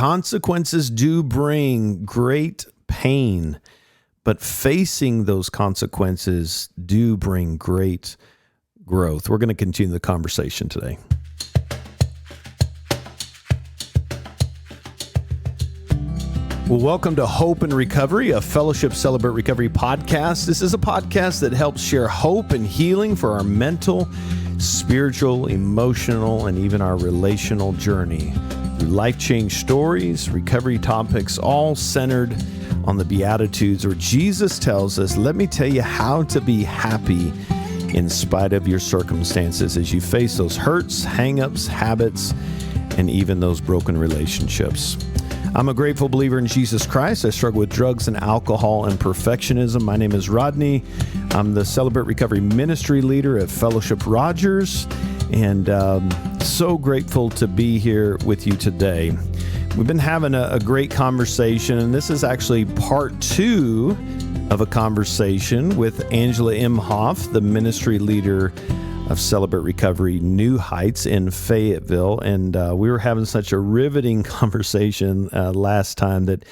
Consequences do bring great pain, but facing those consequences do bring great growth. We're going to continue the conversation today. Well, welcome to Hope and Recovery, a Fellowship Celebrate Recovery podcast. This is a podcast that helps share hope and healing for our mental, spiritual, emotional, and even our relational journey. Through life-change stories, recovery topics, all centered on the Beatitudes, where Jesus tells us, let me tell you how to be happy in spite of your circumstances as you face those hurts, hang-ups, habits, and even those broken relationships. I'm a grateful believer in Jesus Christ. I struggle with drugs and alcohol and perfectionism. My name is Rodney. I'm the Celebrate Recovery Ministry Leader at Fellowship Rogers, and so grateful to be here with you today. We've been having a great conversation, and this is actually part 2 of a conversation with Angela Imhoff, the Ministry Leader of Celebrate Recovery New Heights in Fayetteville. And we were having such a riveting conversation last time that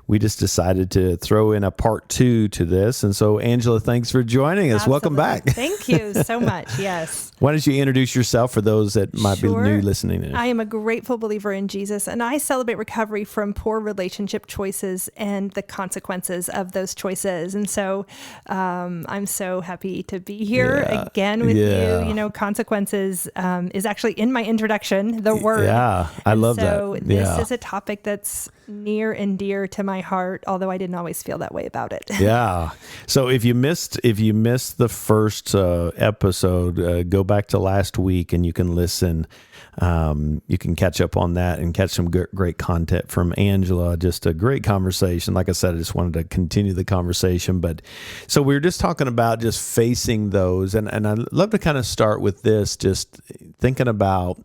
we just decided to throw in a part 2 to this. And so, Angela, thanks for joining us. Absolutely. Welcome back. Thank you so much. Yes. Why don't you introduce yourself for those that might Sure. be new listening in? I am a grateful believer in Jesus, and I celebrate recovery from poor relationship choices and the consequences of those choices. And so I'm so happy to be here again with you. You know, consequences is actually in my introduction, the word. Yeah, I love that. So this is a topic that's near and dear to my heart, although I didn't always feel that way about it. Yeah. So if you missed the first episode, go back to last week and you can listen. You can catch up on that and catch some great content from Angela. Just a great conversation. Like I said, I just wanted to continue the conversation. But so we were just talking about just facing those. And I'd love to kind of start with this, just thinking about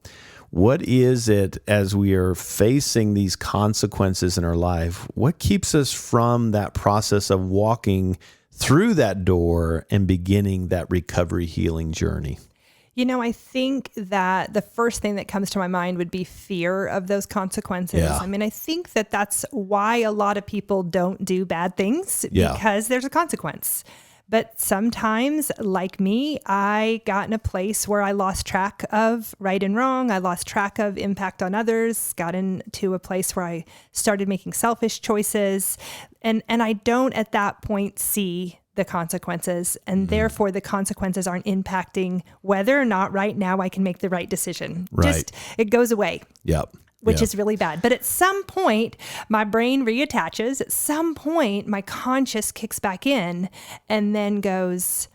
what is it as we are facing these consequences in our life? What keeps us from that process of walking through that door and beginning that recovery healing journey? You know, I think that the first thing that comes to my mind would be fear of those consequences. Yeah. I mean, I think that that's why a lot of people don't do bad things, because there's a consequence. But sometimes, like me, I got in a place where I lost track of right and wrong. I lost track of impact on others, got into a place where I started making selfish choices. And I don't at that point see the consequences. And therefore, the consequences aren't impacting whether or not right now I can make the right decision. Right. Just, it goes away. Yep. Which is really bad. But at some point, my brain reattaches. At some point, my conscious kicks back in and then goes,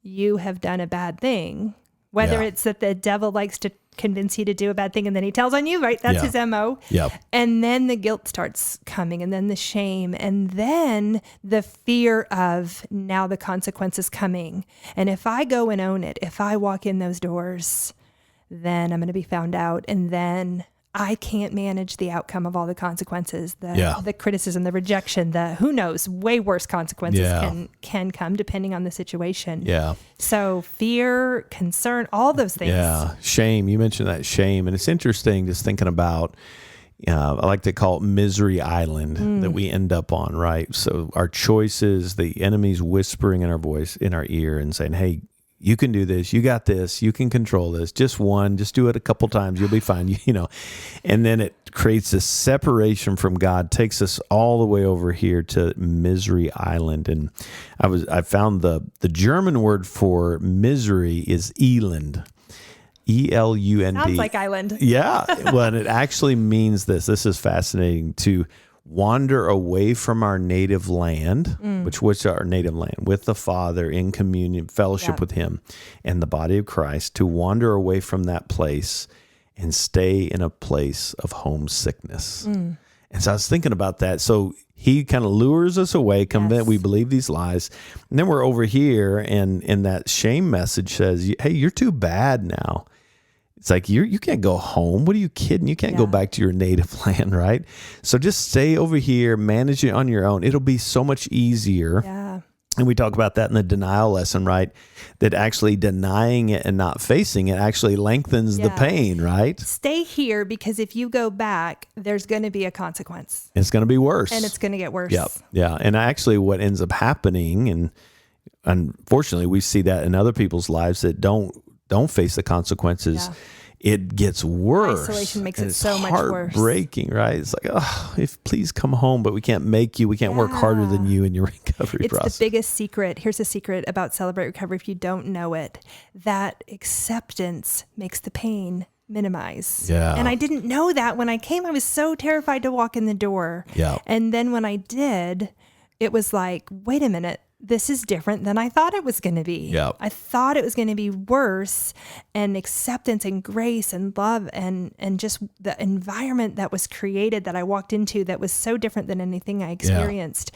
you have done a bad thing. Whether it's that the devil likes to convince you to do a bad thing and then he tells on you, right? That's his MO. Yep. And then the guilt starts coming, and then the shame, and then the fear of now the consequences coming. And if I go and own it, if I walk in those doors, then I'm going to be found out. And then I can't manage the outcome of all the consequences, the criticism, the rejection, the who knows, way worse consequences can come depending on the situation. Yeah. So fear, concern, all those things. Yeah. Shame. You mentioned that shame. And it's interesting just thinking about, I like to call it misery island that we end up on, right? So our choices, the enemy's whispering in our voice, in our ear and saying, hey, you can do this. You got this. You can control this. Just do it a couple times. You'll be fine. You know, and then it creates this separation from God, takes us all the way over here to misery island. And I found the German word for misery is Elend. Elund. Sounds like island. Yeah. Well, and it actually means this. This is fascinating, to wander away from our native land, which is our native land, with the Father in communion, fellowship with Him and the body of Christ, to wander away from that place and stay in a place of homesickness. And so I was thinking about that. So He kind of lures us away, we believe these lies. And then we're over here, and that shame message says, hey, you're too bad now. It's like, you can't go home. What are you kidding? You can't go back to your native land, right? So just stay over here, manage it on your own. It'll be so much easier. Yeah. And we talk about that in the denial lesson, right? That actually denying it and not facing it actually lengthens the pain, right? Stay here, because if you go back, there's going to be a consequence. It's going to be worse. And it's going to get worse. Yep. Yeah. And actually what ends up happening, and unfortunately we see that in other people's lives that don't face the consequences. Yeah. It gets worse. Isolation makes it so much worse. Heartbreaking, right? It's like, oh, please come home, but we can't make you. We can't work harder than you in your recovery process. It's the biggest secret. Here's a secret about Celebrate Recovery, if you don't know it, that acceptance makes the pain minimize. Yeah. And I didn't know that when I came. I was so terrified to walk in the door. Yeah. And then when I did, it was like, wait a minute. This is different than I thought it was going to be. Yep. I thought it was going to be worse, and acceptance and grace and love and just the environment that was created that I walked into that was so different than anything I experienced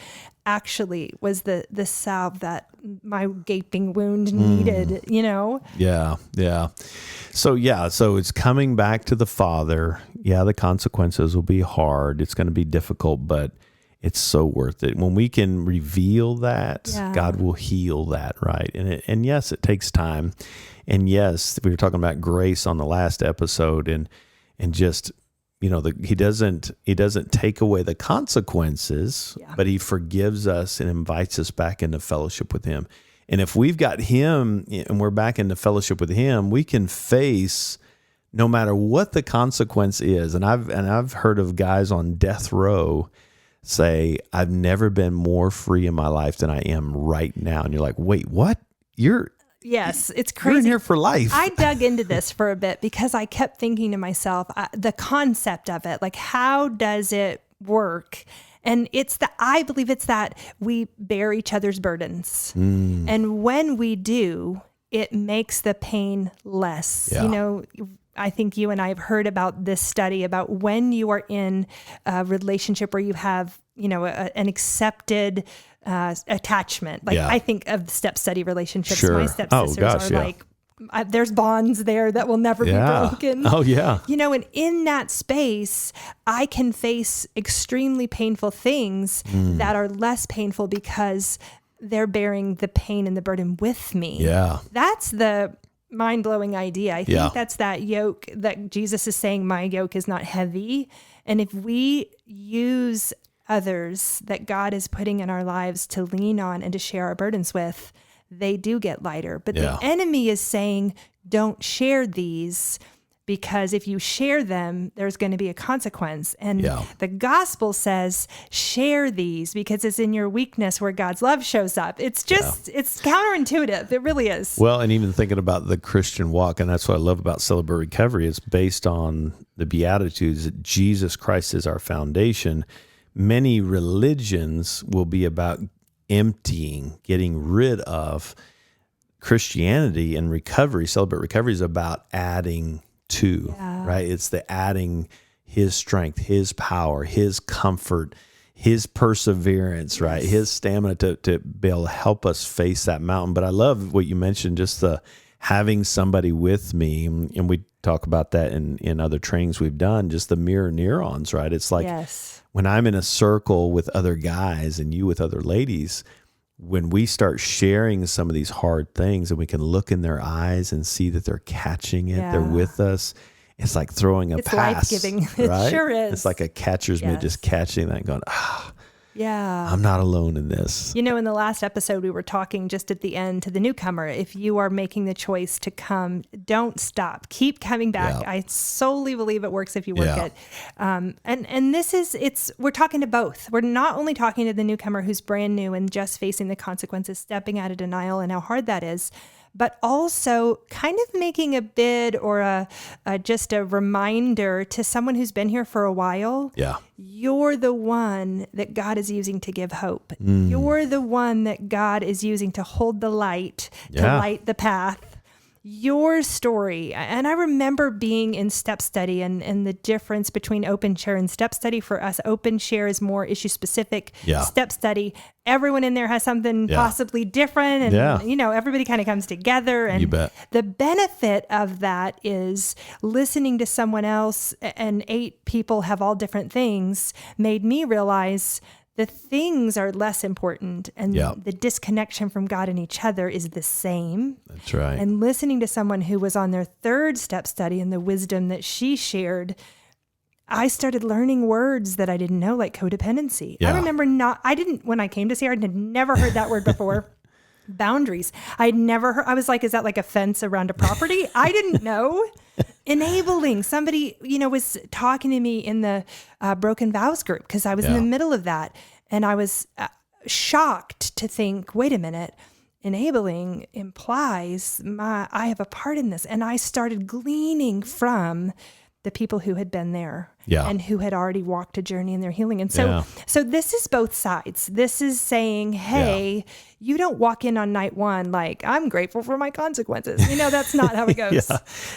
actually was the salve that my gaping wound needed, Yeah. Yeah. So it's coming back to the Father. Yeah. The consequences will be hard. It's going to be difficult, but it's so worth it. When we can reveal that, God will heal that, right? And yes, it takes time. And yes, we were talking about grace on the last episode, and just, he doesn't take away the consequences, but he forgives us and invites us back into fellowship with him. And if we've got him and we're back into fellowship with him, we can face no matter what the consequence is. And I've heard of guys on death row say, I've never been more free in my life than I am right now. And you're like, wait, what? Yes, it's crazy. You're in here for life. I dug into this for a bit because I kept thinking to myself, the concept of it, like, how does it work? And I believe it's that we bear each other's burdens. And when we do, it makes the pain less. Yeah. I think you and I have heard about this study about when you are in a relationship where you have, an accepted attachment. Like I think of step study relationships. Sure. My stepsisters are like, there's bonds there that will never be broken. Oh yeah. And in that space, I can face extremely painful things that are less painful because they're bearing the pain and the burden with me. Yeah. That's the mind-blowing idea. I think that's that yoke that Jesus is saying, my yoke is not heavy. And if we use others that God is putting in our lives to lean on and to share our burdens with, they do get lighter. But the enemy is saying, don't share these, because if you share them, there's going to be a consequence. And the gospel says, share these, because it's in your weakness where God's love shows up. It's just, it's counterintuitive. It really is. Well, and even thinking about the Christian walk, and that's what I love about Celebrate Recovery, it's based on the Beatitudes that Jesus Christ is our foundation. Many religions will be about emptying, getting rid of. Christianity and recovery, Celebrate Recovery, is about adding to, right? It's the adding his strength, his power, his comfort, his perseverance, right? His stamina to be able to help us face that mountain. But I love what you mentioned, just the having somebody with me. And we talk about that in other trainings we've done, just the mirror neurons, right? It's like when I'm in a circle with other guys and you with other ladies, when we start sharing some of these hard things and we can look in their eyes and see that they're catching it, they're with us, it's like throwing a pass. It's life-giving. Right? It sure is. It's like a catcher's mitt, just catching that and going, I'm not alone in this. In the last episode, we were talking just at the end to the newcomer. If you are making the choice to come, don't stop. Keep coming back. I solely believe it works if you work it. And this is, we're talking to both. We're not only talking to the newcomer who's brand new and just facing the consequences, stepping out of denial and how hard that is, but also kind of making a bid or just a reminder to someone who's been here for a while. Yeah. You're the one that God is using to give hope. You're the one that God is using to hold the light, to light the path. Your story. And I remember being in step study and the difference between open share and step study. For us, open share is more issue specific. Step study, everyone in there has something possibly different. And, everybody kind of comes together. And you bet. The benefit of that is listening to someone else, and 8 people have all different things, made me realize the things are less important, and Yeah. the disconnection from God and each other is the same. That's right. And listening to someone who was on their third step study and the wisdom that she shared, I started learning words that I didn't know, like codependency. Yeah. I remember when I came to see her, I had never heard that word before. Boundaries. I'd never heard, I was like, is that like a fence around a property? I didn't know. Enabling. Somebody, was talking to me in the Broken Vows group because I was in the middle of that. And I was shocked to think, wait a minute, enabling implies I have a part in this. And I started gleaning from the people who had been there and who had already walked a journey in their healing. And so this is both sides. This is saying, hey, you don't walk in on night one like, I'm grateful for my consequences. That's not how it goes.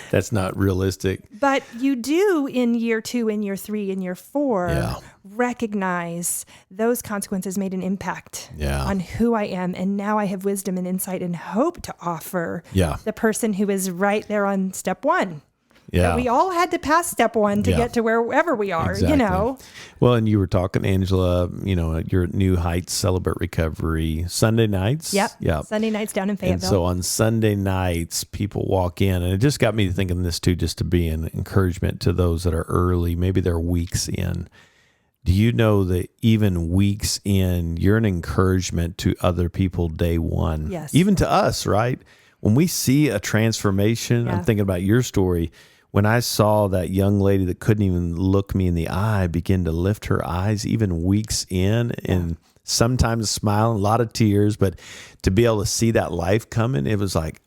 That's not realistic. But you do in year 2, in year 3, in year 4, recognize those consequences made an impact on who I am. And now I have wisdom and insight and hope to offer the person who is right there on step 1. Yeah. We all had to pass step 1 to get to wherever we are, Exactly. Well, and you were talking, Angela, you're at New Heights Celebrate Recovery Sunday nights. Yep. Sunday nights down in Fayetteville. And so on Sunday nights, people walk in, and it just got me thinking this too, just to be an encouragement to those that are early, maybe they're weeks in. Do you know that even weeks in, you're an encouragement to other people day one? Yes. Even to us, right? When we see a transformation, I'm thinking about your story. When I saw that young lady that couldn't even look me in the eye begin to lift her eyes, even weeks in, and sometimes smiling, a lot of tears, but to be able to see that life coming, it was like,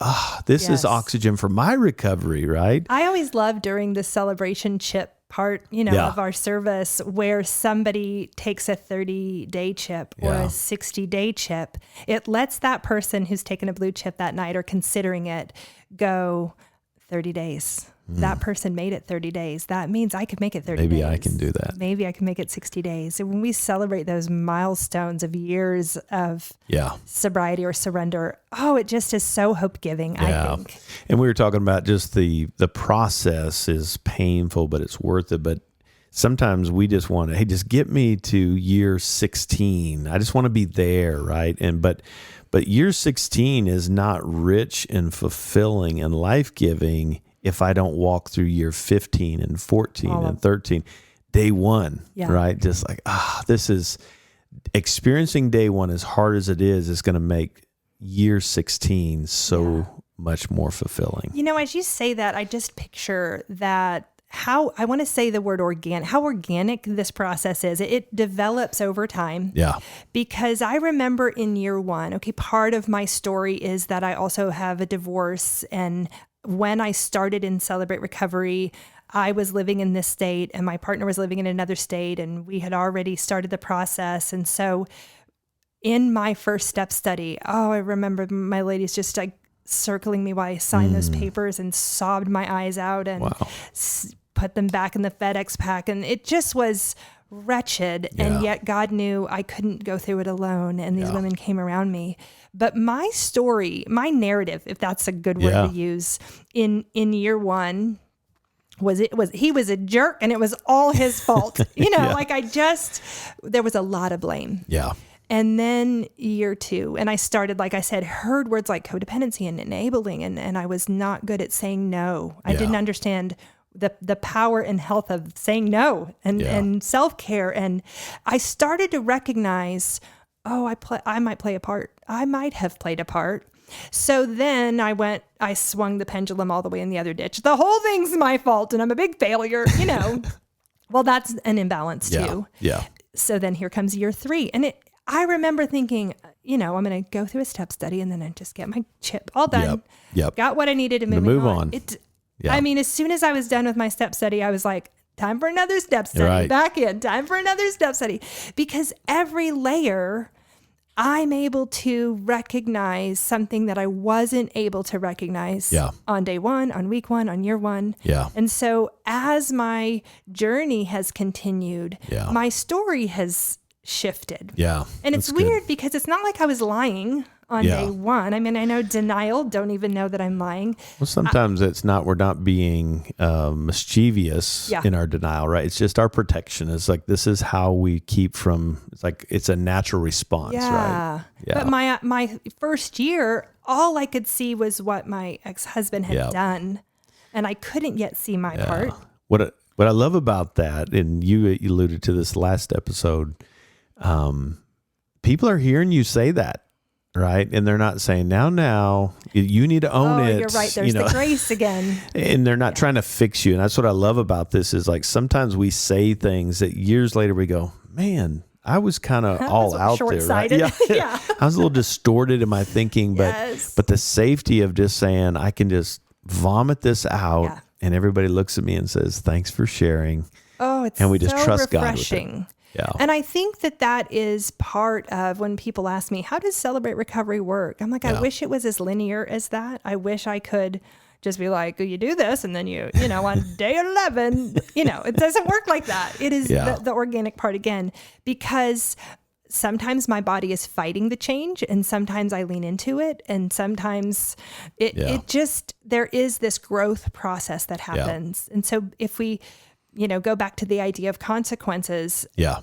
this is oxygen for my recovery, right? I always love during the celebration chip part, of our service where somebody takes a 30-day chip or a 60-day chip. It lets that person who's taken a blue chip that night or considering it go 30 days. That person made it 30 days. That means I could make it 30 days. Maybe I can do that. Maybe I can make it 60 days. And when we celebrate those milestones of years of sobriety or surrender, it just is so hope-giving, I think. And we were talking about just the process is painful, but it's worth it. But sometimes we just want to, hey, just get me to year 16. I just want to be there, right? But year 16 is not rich and fulfilling and life-giving if I don't walk through year 15 and 14 and 13, day 1, right? Just like, this is experiencing day 1 as hard as it is going to make year 16 so much more fulfilling. As you say that, I just picture that how I want to say the word how organic this process is. It develops over time. Yeah. Because I remember in year 1, part of my story is that I also have a divorce, and when I started in Celebrate Recovery, I was living in this state and my partner was living in another state, and we had already started the process. And so in my first step study, I remember my ladies just like circling me while I signed those papers and sobbed my eyes out and put them back in the FedEx pack. And it just was wretched. Yeah. And yet God knew I couldn't go through it alone. And these women came around me. But my story, my narrative, if that's a good word to use, in year 1 he was a jerk and it was all his fault. There was a lot of blame. Yeah. And then year 2, and I started, like I said, heard words like codependency and enabling, and I was not good at saying no. I didn't understand the power and health of saying no and self-care. And I started to recognize, I might play a part. I might have played a part. So then I swung the pendulum all the way in the other ditch. The whole thing's my fault and I'm a big failure, Well, that's an imbalance too. Yeah. So then here comes year 3. And I remember thinking, I'm going to go through a step study and then I just get my chip all done. Yep. Got what I needed to move on. I mean, as soon as I was done with my step study, I was like, time for another step study. Back in, time for another step study. Because every layer, I'm able to recognize something that I wasn't able to recognize on day 1, on week 1, on year 1. Yeah. And so as my journey has continued, my story has shifted. Yeah. And it's weird because it's not like I was lying. on day one. I mean, I know denial, don't even know that I'm lying. Well, sometimes we're not being mischievous in our denial, right? It's just our protection. It's like, this is how we keep from, it's a natural response, right? Yeah. But my first year, all I could see was what my ex-husband had done. And I couldn't yet see my part. What I love about that, and you alluded to this last episode, people are hearing you say that. Right. And they're not saying now, you need to own it. You're right. There's the grace again. And they're not trying to fix you. And that's what I love about this is like, sometimes we say things that years later we go, man, I was kind of all out there. Right? Yeah. I was a little distorted in my thinking, but the safety of just saying, I can just vomit this out and everybody looks at me and says, thanks for sharing. Oh, it's and we just so trust refreshing. God with it. Yeah. And I think that is part of when people ask me, how does Celebrate Recovery work? I'm like, I wish it was as linear as that. I wish I could just be like, you do this and then you know, on day 11, it doesn't work like that. It is the organic part again, because sometimes my body is fighting the change and sometimes I lean into it. And sometimes it just, there is this growth process that happens. And so if we, go back to the idea of consequences. Yeah.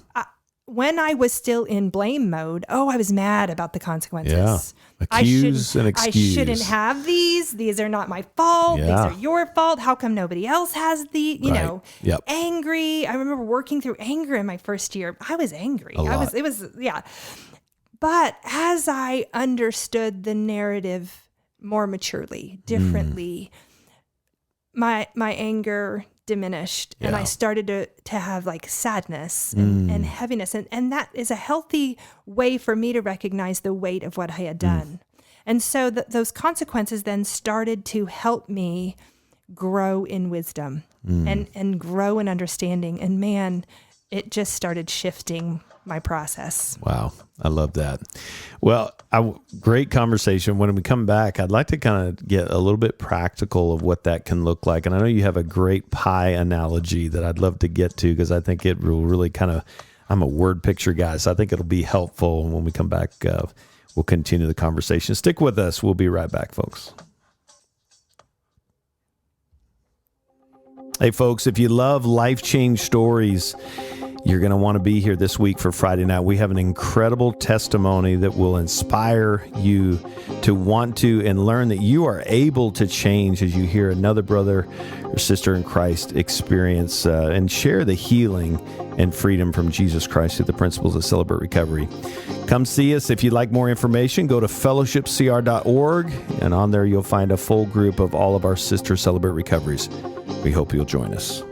When I was still in blame mode, I was mad about the consequences. Yeah. Accuse and excuse. I shouldn't have these. These are not my fault. These are your fault. How come nobody else has angry. I remember working through anger in my first year. I was angry. But as I understood the narrative more maturely, differently, my anger diminished and I started to have like sadness and heaviness. And that is a healthy way for me to recognize the weight of what I had done. And so those consequences then started to help me grow in wisdom and grow in understanding. And man, it just started shifting my process. Wow. I love that. Well, great conversation. When we come back, I'd like to kind of get a little bit practical of what that can look like. And I know you have a great pie analogy that I'd love to get to, because I think it will really I'm a word picture guy, so I think it'll be helpful. And when we come back, we'll continue the conversation. Stick with us. We'll be right back, folks. Hey, folks, if you love life change stories, you're going to want to be here this week for Friday night. We have an incredible testimony that will inspire you to want to and learn that you are able to change as you hear another brother or sister in Christ experience and share the healing and freedom from Jesus Christ through the principles of Celebrate Recovery. Come see us. If you'd like more information, go to fellowshipcr.org, and on there you'll find a full group of all of our sister Celebrate Recoveries. We hope you'll join us.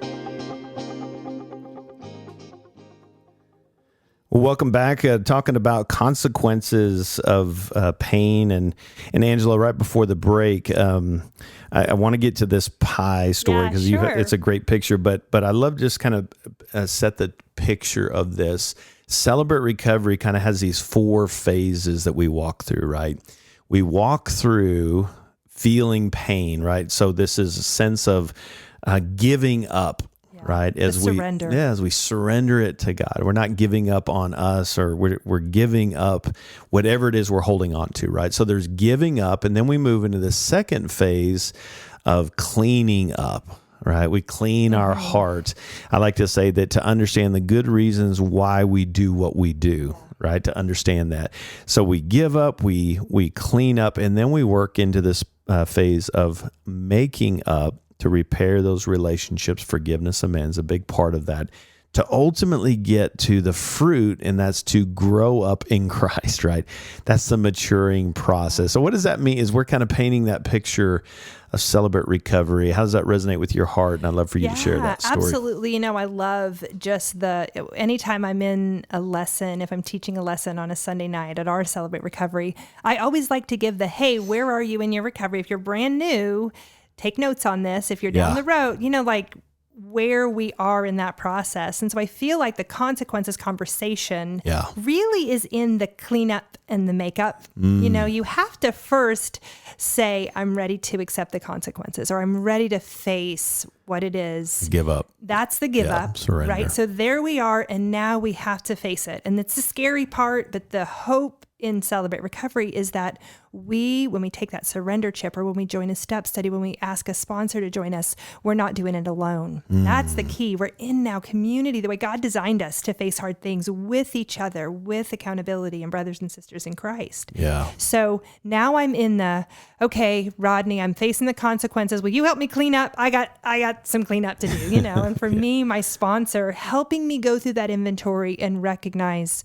Welcome back. Talking about consequences of pain, and Angela, right before the break, I want to get to this pie story because it's a great picture. But I love just kind of set the picture of this. Celebrate Recovery kind of has these 4 phases that we walk through. Right, we walk through feeling pain. Right, so this is a sense of giving up. Right, as we surrender it to God, we're not giving up on us, or we're giving up whatever it is we're holding on to. Right, so there's giving up, and then we move into the second phase of cleaning up. Right, we clean our heart. I like to say that to understand the good reasons why we do what we do. Right, to understand that, so we give up, we clean up, and then we work into this phase of making up. To repair those relationships, forgiveness, amends, a big part of that, to ultimately get to the fruit, and that's to grow up in Christ, right? That's the maturing process. So what does that mean is we're kind of painting that picture of Celebrate Recovery. How does that resonate with your heart? And I'd love for you to share that story. Absolutely. I love just anytime I'm in a lesson, if I'm teaching a lesson on a Sunday night at our Celebrate Recovery, I always like to give hey, where are you in your recovery? If you're brand new, take notes on this. If you're down the road, where we are in that process. And so I feel like the consequences conversation really is in the cleanup and the makeup. You have to first say, I'm ready to accept the consequences, or I'm ready to face what it is. Give up. That's the give up, surrender. Right? So there we are, and now we have to face it. And it's the scary part, but the hope in Celebrate Recovery is that when we take that surrender chip, or when we join a step study, when we ask a sponsor to join us, we're not doing it alone. That's the key. We're in now community, the way God designed us to face hard things with each other, with accountability and brothers and sisters in Christ. Yeah. So now I'm in okay, Rodney, I'm facing the consequences. Will you help me clean up? I got some cleanup to do, and for me, my sponsor helping me go through that inventory and recognize,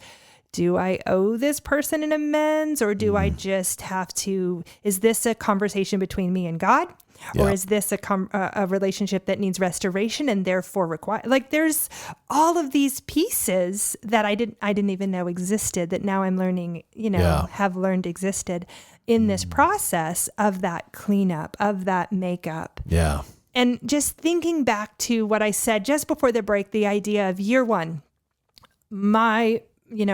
do I owe this person an amends, or do I just have to, is this a conversation between me and God? Or is this a relationship that needs restoration and therefore require, like there's all of these pieces that I didn't even know existed, that now I'm learning, have learned existed in this process of that cleanup, of that makeup. Yeah. And just thinking back to what I said just before the break, the idea of year one, my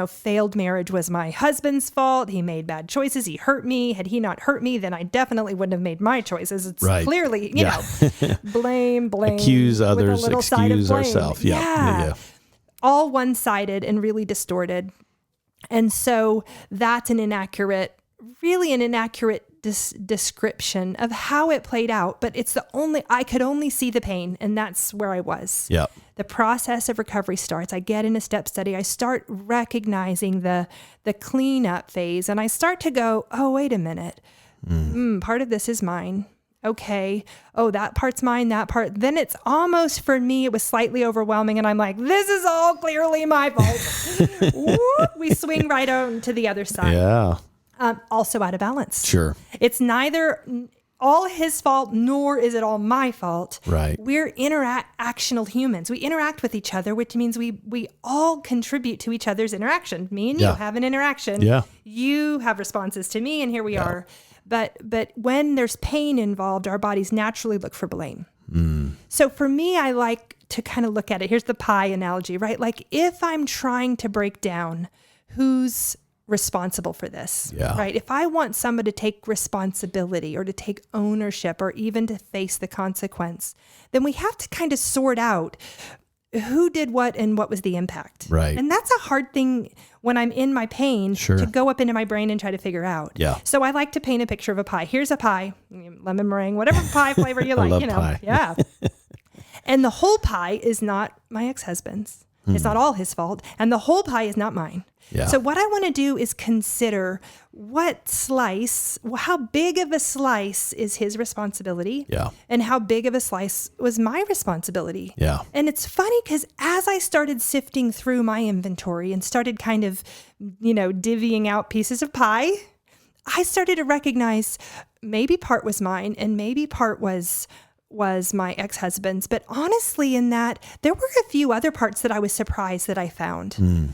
failed marriage was my husband's fault. He made bad choices. He hurt me. Had he not hurt me, then I definitely wouldn't have made my choices. It's clearly, blame, accuse others, excuse ourselves. Yeah. All one-sided and really distorted. And so that's an inaccurate description of how it played out, but it's I could only see the pain, and that's where I was. Yeah. The process of recovery starts. I get in a step study. I start recognizing the cleanup phase, and I start to go, oh, wait a minute. Part of this is mine. Okay. Oh, that part's mine, that part. Then it's almost, for me, it was slightly overwhelming, and I'm like, this is all clearly my fault. Whoop, we swing right on to the other side. Yeah. Also out of balance. Sure. It's neither all his fault, nor is it all my fault. Right. We're actional humans. We interact with each other, which means we all contribute to each other's interaction. Me and you have an interaction. Yeah. You have responses to me, and here we are. But when there's pain involved, our bodies naturally look for blame. So for me, I like to kind of look at it. Here's the pie analogy, right? Like if I'm trying to break down who's responsible for this, right? If I want someone to take responsibility or to take ownership or even to face the consequence, then we have to kind of sort out who did what and what was the impact. Right. And that's a hard thing when I'm in my pain to go up into my brain and try to figure out. Yeah. So I like to paint a picture of a pie. Here's a pie, lemon meringue, whatever pie flavor you like, love pie. Yeah. And the whole pie is not my ex-husband's. It's not all his fault. And the whole pie is not mine. Yeah. So what I want to do is consider how big of a slice is his responsibility, and how big of a slice was my responsibility. Yeah. And it's funny because as I started sifting through my inventory and started kind of, divvying out pieces of pie, I started to recognize maybe part was mine and maybe part was my ex-husband's. But honestly, in that, there were a few other parts that I was surprised that I found.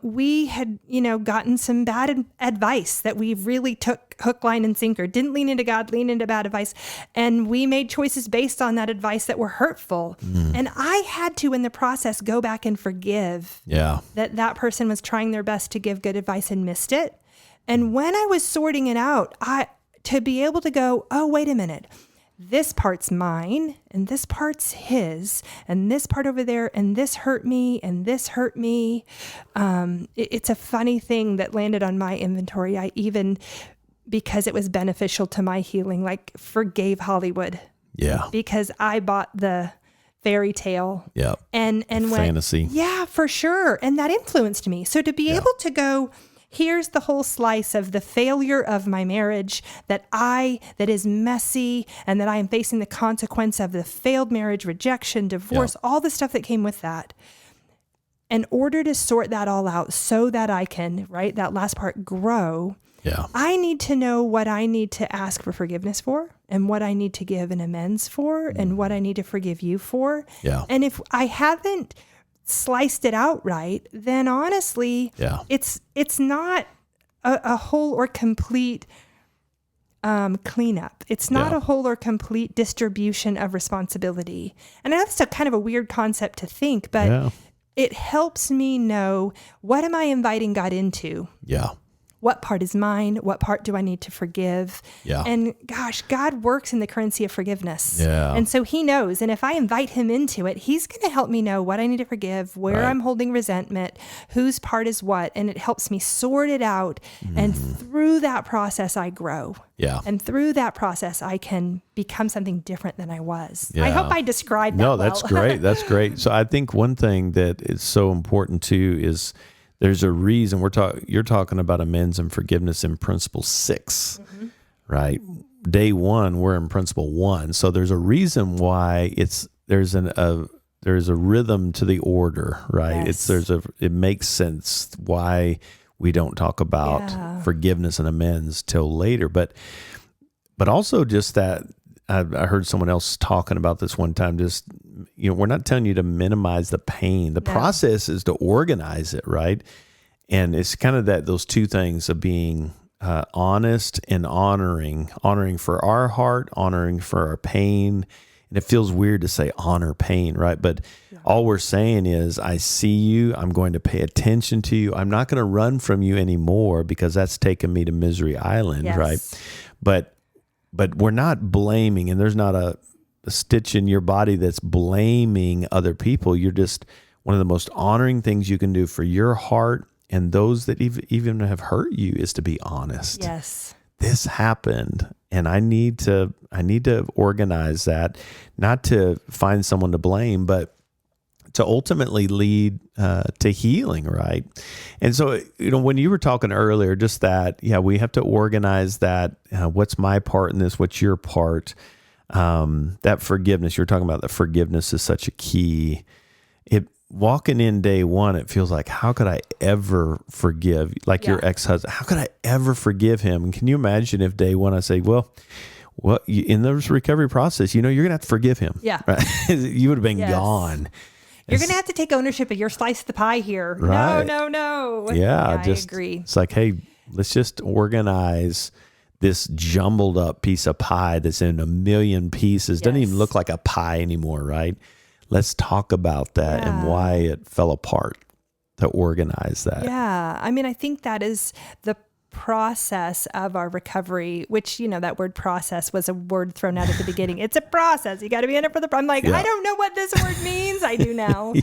We had, gotten some bad advice that we really took hook, line, and sinker. Didn't lean into God, leaned into bad advice. And we made choices based on that advice that were hurtful. And I had to, in the process, go back and forgive that person was trying their best to give good advice and missed it. And when I was sorting it out, to be able to go, oh, wait a minute. This part's mine, and this part's his, and this part over there, and this hurt me, and this hurt me. It's a funny thing that landed on my inventory. I even, because it was beneficial to my healing, like forgave Hollywood. Yeah. Because I bought the fairy tale. Yeah. And fantasy. Yeah, for sure. And that influenced me. So to be able to go, here's the whole slice of the failure of my marriage that is messy, and that I am facing the consequence of the failed marriage, rejection, divorce, all the stuff that came with that. In order to sort that all out so that I can, right, that last part, grow, I need to know what I need to ask for forgiveness for, and what I need to give an amends for, and what I need to forgive you for. Yeah. And if I haven't sliced it out right, then honestly, it's not a whole or complete cleanup. It's not a whole or complete distribution of responsibility. And I know that's a kind of a weird concept to think, but it helps me know, what am I inviting God into? Yeah. what part is mine? What part do I need to forgive? Yeah. And gosh, God works in the currency of forgiveness. Yeah. And so he knows. And if I invite him into it, he's going to help me know what I need to forgive, where I'm holding resentment, whose part is what. And it helps me sort it out. And through that process, I grow. Yeah. And through that process, I can become something different than I was. Yeah. I hope I described that No, well. that's great. That's great. So I think one thing that is so important too is there's a reason you're talking about amends and forgiveness in principle 6, right? Day 1, we're in principle 1. So there's a reason why there's a rhythm to the order, right? Yes. It makes sense why we don't talk about forgiveness and amends till later, but also just that I heard someone else talking about this one time. Just, we're not telling you to minimize the pain. The process is to organize it, right? And it's kind of those two things of being honest and honoring for our heart, honoring for our pain. And it feels weird to say honor pain, right? But all we're saying is, I see you. I'm going to pay attention to you. I'm not going to run from you anymore because that's taken me to Misery Island, right? But we're not blaming, and there's not a stitch in your body that's blaming other people. You're just, one of the most honoring things you can do for your heart and those that even have hurt you is to be honest. Yes. This happened, and I need to organize that, not to find someone to blame, but to ultimately lead to healing, right? And so, when you were talking earlier, just that, we have to organize that. What's my part in this? What's your part? That forgiveness, you're talking about, the forgiveness is such a key. Walking in day 1, it feels like, how could I ever forgive? Like your ex-husband, how could I ever forgive him? And can you imagine if day 1 I say, well, in the recovery process, you're going to have to forgive him. Yeah. Right? You would have been gone. You're going to have to take ownership of your slice of the pie here. Right. No. Yeah, I agree. It's like, hey, let's just organize this jumbled up piece of pie that's in a million pieces. Doesn't even look like a pie anymore, right? Let's talk about that and why it fell apart, to organize that. Yeah. I mean, I think that is the process of our recovery, which, that word process was a word thrown out at the beginning. It's a process. You got to be in it for I'm like, I don't know what this word means. I do now.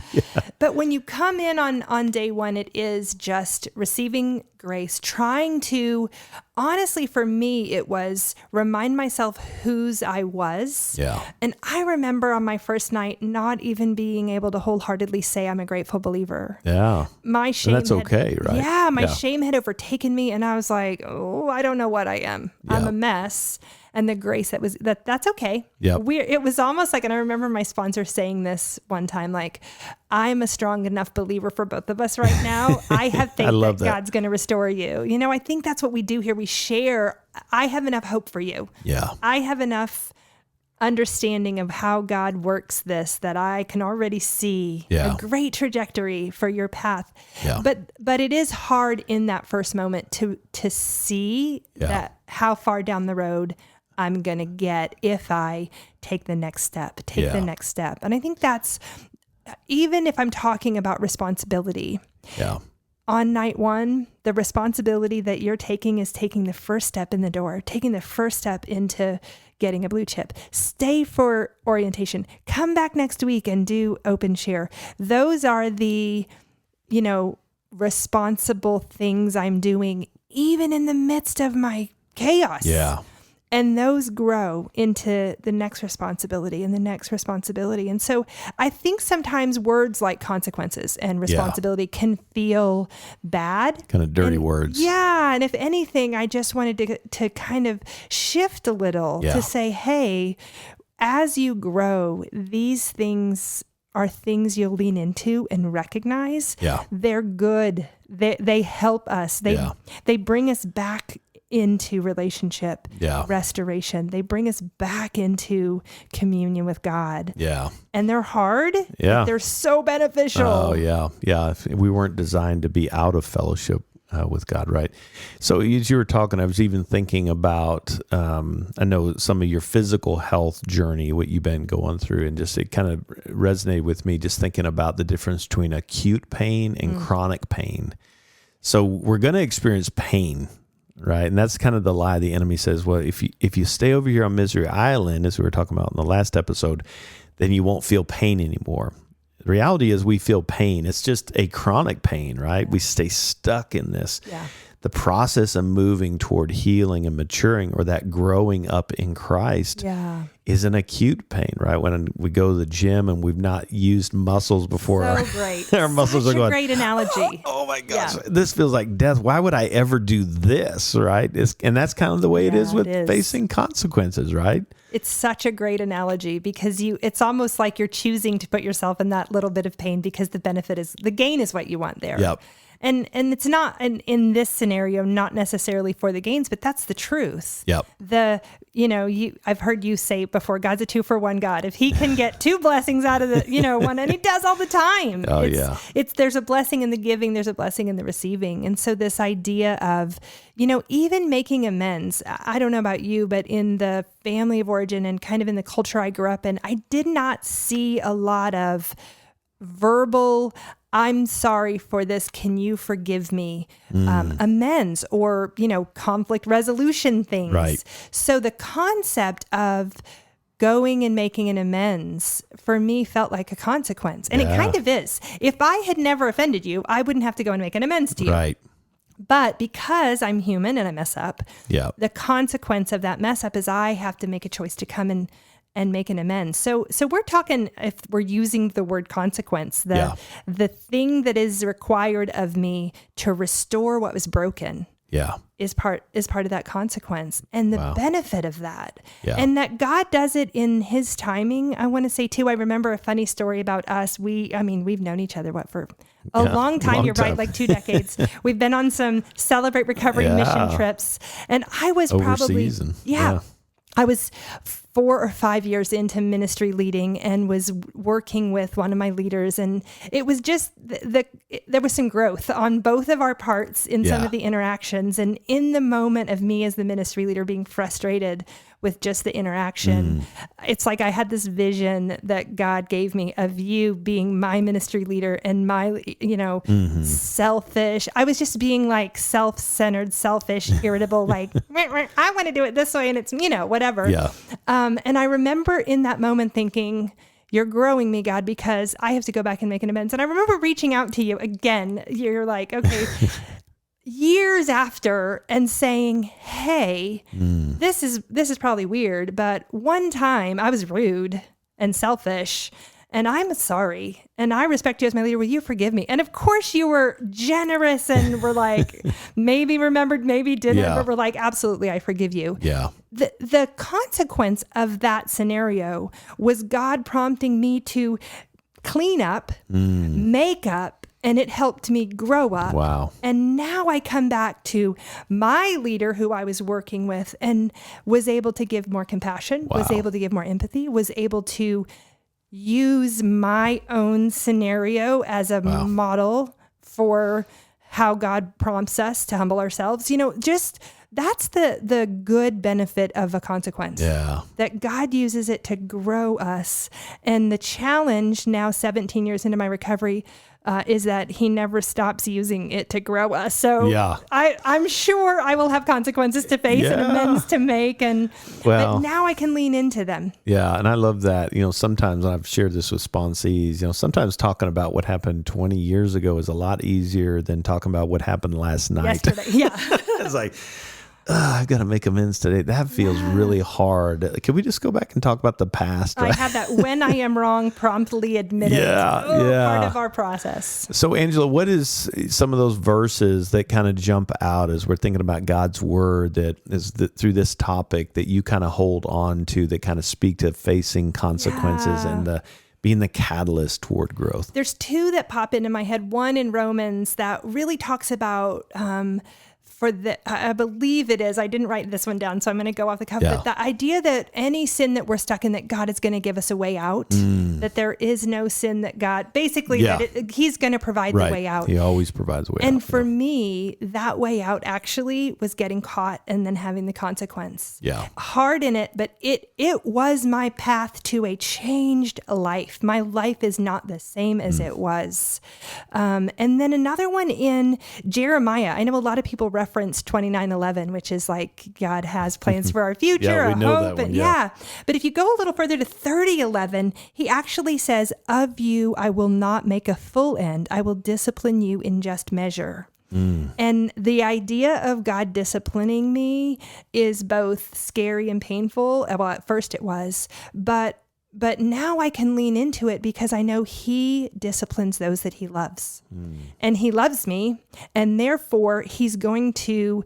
But when you come in on day 1, it is just receiving grace, trying to, honestly, for me, it was remind myself whose I was. Yeah. And I remember on my first night not even being able to wholeheartedly say I'm a grateful believer. Yeah. My shame. And that's okay, right? Yeah. My shame had overtaken me, and I was like, oh, I don't know what I am. I'm a mess. And the grace that's okay. Yeah. It was almost like, and I remember my sponsor saying this one time, like, I'm a strong enough believer for both of us right now. I have faith that God's going to restore you. I think that's what we do here. We share. I have enough hope for you. Yeah. I have enough understanding of how God works this that I can already see a great trajectory for your path. Yeah. But it is hard in that first moment to see that how far down the road I'm going to get if I take the next step, the next step. And I think that's, even if I'm talking about responsibility, on night 1, the responsibility that you're taking is taking the first step in the door, taking the first step into getting a blue chip. Stay for orientation. Come back next week and do open share. Those are the, responsible things I'm doing, even in the midst of my chaos. Yeah. And those grow into the next responsibility and the next responsibility. And so I think sometimes words like consequences and responsibility can feel bad. Kind of dirty words. Yeah. And if anything, I just wanted to kind of shift a little to say, hey, as you grow, these things are things you'll lean into and recognize. Yeah. They're good. They help us. They bring us back into relationship, restoration. They bring us back into communion with God. Yeah. And they're hard. Yeah. They're so beneficial. Oh, yeah. Yeah. We weren't designed to be out of fellowship with God, right? So as you were talking, I was even thinking about, I know some of your physical health journey, what you've been going through, and just it kind of resonated with me just thinking about the difference between acute pain and chronic pain. So we're going to experience pain, right? And that's kind of the lie the enemy says, well, if you stay over here on Misery Island, as we were talking about in the last episode, then you won't feel pain anymore. The reality is we feel pain. It's just a chronic pain, right? Yeah. We stay stuck in this. Yeah. The process of moving toward healing and maturing, or that growing up in Christ, is an acute pain, right? When we go to the gym and we've not used muscles before, our muscles are going. Great analogy. Oh my gosh, this feels like death. Why would I ever do this, right? And that's kind of the way it is with facing consequences, right? It's such a great analogy because it's almost like you're choosing to put yourself in that little bit of pain because the gain is what you want there. Yep. And it's not, in this scenario, not necessarily for the gains, but that's the truth. Yep. I've heard you say before, God's a 2-for-1 God. If he can get 2 blessings out of the, one, and he does all the time. There's a blessing in the giving, there's a blessing in the receiving. And so this idea of, even making amends, I don't know about you, but in the family of origin and kind of in the culture I grew up in, I did not see a lot of verbal, I'm sorry for this, can you forgive me, amends, or, conflict resolution things. Right. So the concept of going and making an amends for me felt like a consequence. And it kind of is. If I had never offended you, I wouldn't have to go and make an amends to you. Right. But because I'm human and I mess up, the consequence of that mess up is I have to make a choice to come and make an amends. So we're talking, if we're using the word consequence, the thing that is required of me to restore what was broken is part of that consequence, and the benefit of that. And that God does it in his timing. I want to say too, I remember a funny story about us. We've known each other for a long time. You're right, like 2 decades. We've been on some Celebrate Recovery mission trips, and I was overseas I was 4 or 5 years into ministry leading and was working with one of my leaders. And it was just, there was some growth on both of our parts in some of the interactions. And in the moment of me as the ministry leader being frustrated with just the interaction, it's like I had this vision that God gave me of you being my ministry leader and my, selfish. I was just being like self-centered, selfish, irritable, like, I want to do it this way. And it's, whatever. Yeah. And I remember in that moment thinking, you're growing me, God, because I have to go back and make an amends. And I remember reaching out to you again. You're like, okay, years after, and saying, hey, this is probably weird, but one time I was rude and selfish, and I'm sorry, and I respect you as my leader. Will you forgive me? And of course you were generous and were like, maybe remembered, maybe didn't, but we're like, absolutely, I forgive you. Yeah. The consequence of that scenario was God prompting me to clean up, make up, and it helped me grow up. Wow. And now I come back to my leader who I was working with and was able to give more compassion, was able to give more empathy, was able to use my own scenario as a model for how God prompts us to humble ourselves. Just that's the good benefit of a consequence. Yeah. That God uses it to grow us. And the challenge now, 17 years into my recovery, is that he never stops using it to grow us. So I'm sure I will have consequences to face and amends to make. But now I can lean into them. Yeah. And I love that. Sometimes I've shared this with sponsees, sometimes talking about what happened 20 years ago is a lot easier than talking about what happened last night. Yesterday. Yeah. It's like, I've got to make amends today. That feels really hard. Can we just go back and talk about the past? Right? I have that when I am wrong, promptly admit it. Part of our process. So, Angela, what is some of those verses that kind of jump out as we're thinking about God's word that is through this topic that you kind of hold on to that kind of speak to facing consequences and being the catalyst toward growth? There's 2 that pop into my head. One in Romans that really talks about I believe it is. I didn't write this one down, so I'm going to go off the cuff. Yeah. But the idea that any sin that we're stuck in, that God is going to give us a way out, that there is no sin that God, basically, that He's going to provide the way out. He always provides a way out. And for me, that way out actually was getting caught and then having the consequence. Yeah. Hard in it, but it was my path to a changed life. My life is not the same as it was. And then another one in Jeremiah. I know a lot of people reference 29:11, which is like God has plans for our future, we know hope. that one, Yeah. But if you go a little further to 30:11, he actually says, "Of you I will not make a full end. I will discipline you in just measure." And the idea of God disciplining me is both scary and painful. Well, at first it was, but now I can lean into it because I know He disciplines those that He loves. And He loves me, and therefore He's going to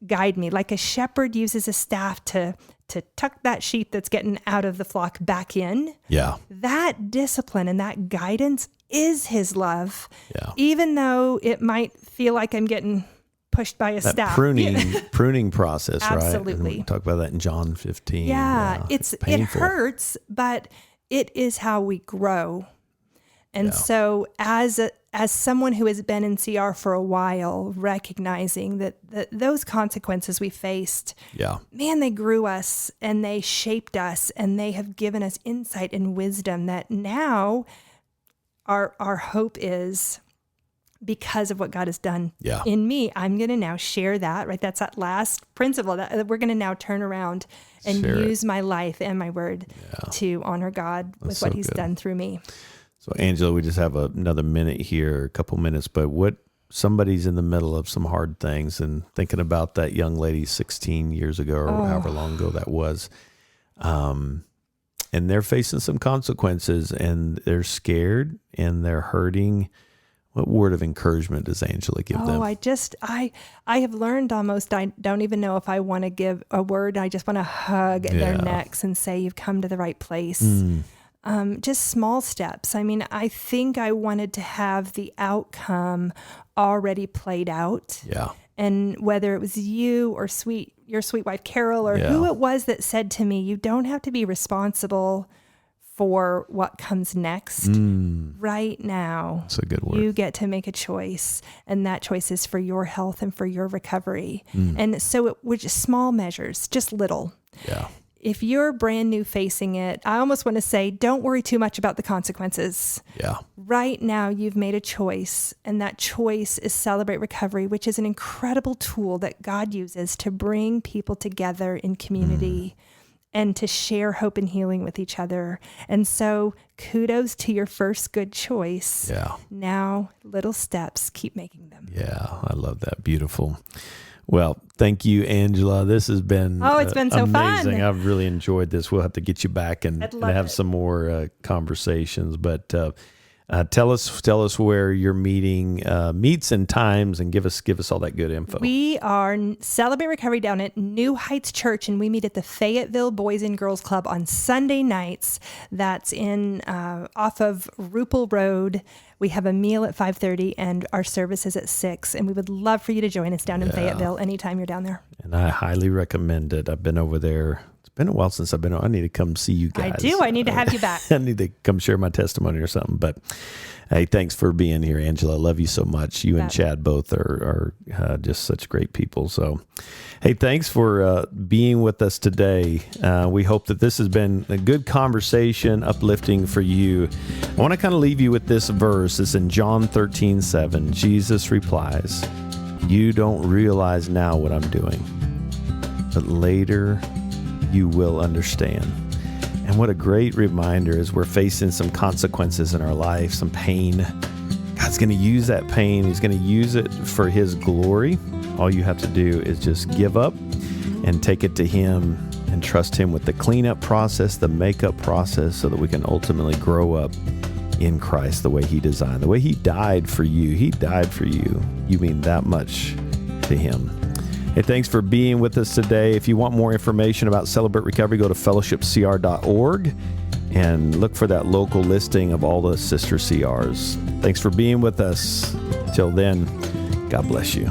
guide me. Like a shepherd uses a staff to tuck that sheep that's getting out of the flock back in. Yeah. That discipline and that guidance is His love. Yeah. Even though it might feel like I'm getting pushed by a That staff. pruning process, right? Absolutely. And we talk about that in John 15. Yeah, it painful. hurts, but it is how we grow. And so as someone who has been in CR for a while, recognizing that those consequences we faced, man, they grew us and they shaped us and they have given us insight and wisdom that now our hope is, because of what God has done in me, I'm going to now share that, right? That's that last principle that we're going to now turn around and use my life and my word to honor God with what He's done through me. So Angela, we just have another minute here, a couple minutes, but what somebody's in the middle of some hard things and thinking about that young lady 16 years ago or however long ago that was, and they're facing some consequences and they're scared and they're hurting. What word of encouragement does Angela give them? I have learned almost, I don't even know if I want to give a word. I just want to hug their necks and say, you've come to the right place. Just small steps. I mean, I think I wanted to have the outcome already played out. Yeah. And whether it was you or your sweet wife, Carol, or who it was that said to me, you don't have to be responsible for what comes next. Right now. That's a good word. You get to make a choice, and that choice is for your health and for your recovery. And so we're just small measures, just little. Yeah. If you're brand new facing it, I almost want to say, don't worry too much about the consequences. Yeah. Right now, you've made a choice, and that choice is Celebrate Recovery, which is an incredible tool that God uses to bring people together in community and to share hope and healing with each other. And so kudos to your first good choice. Yeah. Now, little steps, keep making them. Yeah, I love that. Beautiful. Well, thank you, Angela. This has been it's been so amazing. fun. I've really enjoyed this. We'll have to get you back and have some more conversations. But tell us where your meeting meets and times, and give us all that good info. We are Celebrate Recovery down at New Heights Church, and we meet at the Fayetteville Boys and Girls Club on Sunday nights. That's in off of Rupel Road. We have a meal at 5:30 and our service is at 6. And we would love for you to join us down in Fayetteville anytime you're down there. And I highly recommend it. I've been over there. It's been a while since I've been. I need to come see you guys. I do. I need to have you back. I need to come share my testimony or something. But hey, thanks for being here, Angela. I love you so much. You and Chad both are just such great people. So, hey, thanks for being with us today. We hope that this has been a good conversation, uplifting for you. I want to kind of leave you with this verse. It's in John 13:7. Jesus replies, "You don't realize now what I'm doing, but later you will understand." And what a great reminder as we're facing some consequences in our life, some pain. God's going to use that pain. He's going to use it for His glory. All you have to do is just give up and take it to Him and trust Him with the cleanup process, the makeup process, so that we can ultimately grow up in Christ the way He designed, the way He died for you. He died for you. You mean that much to Him. Hey, thanks for being with us today. If you want more information about Celebrate Recovery, go to fellowshipcr.org and look for that local listing of all the sister CRs. Thanks for being with us. Till then, God bless you.